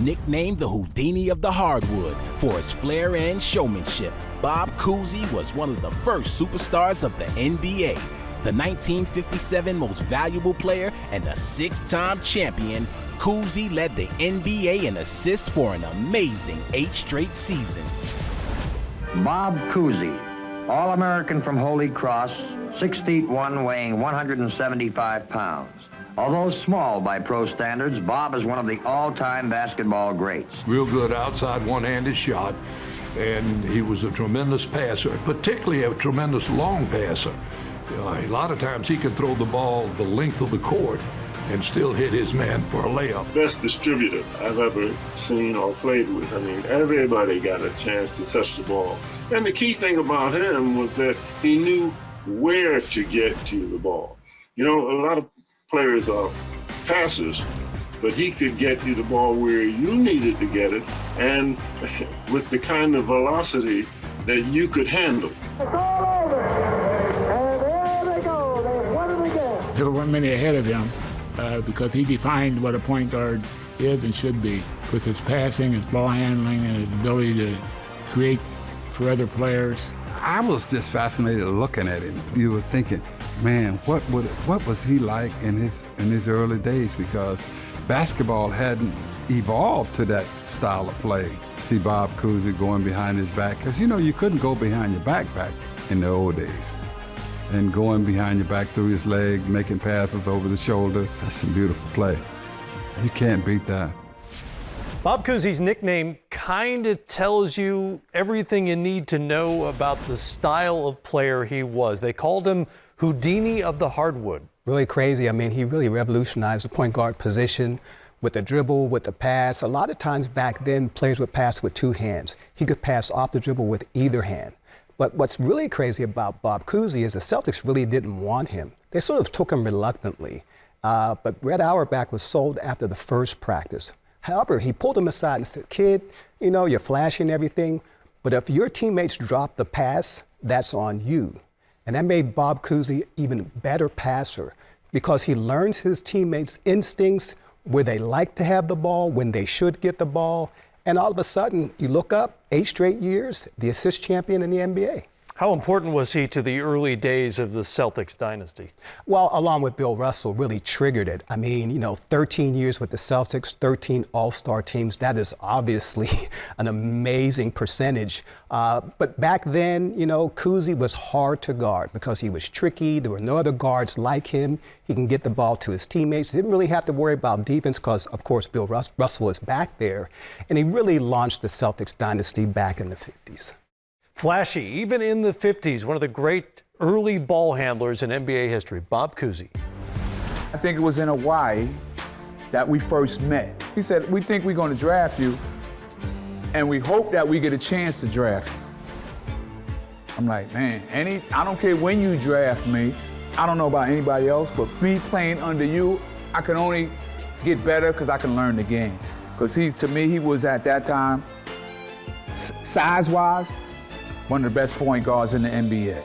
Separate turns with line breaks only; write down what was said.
Nicknamed the Houdini of the hardwood for his flair and showmanship, Bob Cousy was one of the first superstars of the NBA. The 1957 most valuable player and a six-time champion, Cousy led the NBA in assists for an amazing 8 straight seasons.
Bob Cousy, All-American from Holy Cross, 6'1", weighing 175 pounds. Although small by pro standards, Bob is one of the all-time basketball greats.
Real good outside one-handed shot, and he was a tremendous passer, particularly a tremendous long passer. A lot of times he could throw the ball the length of the court and still hit his man for a layup.
Best distributor I've ever seen or played with. I mean, everybody got a chance to touch the ball. And the key thing about him was that he knew where to get to the ball. You know, a lot of players are passers, but he could get you the ball where you needed to get it and with the kind of velocity that you could handle.
It's all over, and there they go. They won it again.
There weren't many ahead of him because he defined what a point guard is and should be with his passing, his ball handling, and his ability to create for other players.
I was just fascinated looking at him. You were thinking, man, what was he like in his early days? Because basketball hadn't evolved to that style of play. See Bob Cousy going behind his back, because you know you couldn't go behind your back in the old days. And going behind your back through his leg, making passes over the shoulder, that's some beautiful play. You can't beat that.
Bob Cousy's nickname kind of tells you everything you need to know about the style of player he was. They called him Houdini of the hardwood.
Really crazy. I mean, he really revolutionized the point guard position with the dribble, with the pass. A lot of times back then, players would pass with 2 hands. He could pass off the dribble with either hand. But what's really crazy about Bob Cousy is the Celtics really didn't want him. They sort of took him reluctantly. But Red Auerbach was sold after the first practice. However, he pulled him aside and said, kid, you know, you're flashing everything, but if your teammates drop the pass, that's on you. And that made Bob Cousy even better passer because he learns his teammates' instincts, where they like to have the ball, when they should get the ball. And all of a sudden, you look up, 8 straight years, the assist champion in the NBA.
How important was he to the early days of the Celtics dynasty?
Well, along with Bill Russell, really triggered it. I mean, you know, 13 years with the Celtics, 13 all-star teams, that is obviously an amazing percentage. But back then, you know, Cousy was hard to guard because he was tricky. There were no other guards like him. He can get the ball to his teammates. Didn't really have to worry about defense because, of course, Bill Russell is back there. And he really launched the Celtics dynasty back in the 50s.
Flashy, even in the 50s, one of the great early ball handlers in NBA history, Bob Cousy.
I think it was in Hawaii that we first met. He said, we think we're going to draft you, and we hope that we get a chance to draft you. I'm like, man, I don't care when you draft me. I don't know about anybody else, but me playing under you, I can only get better because I can learn the game. Because to me, he was at that time, size-wise, one of the best point guards in the NBA.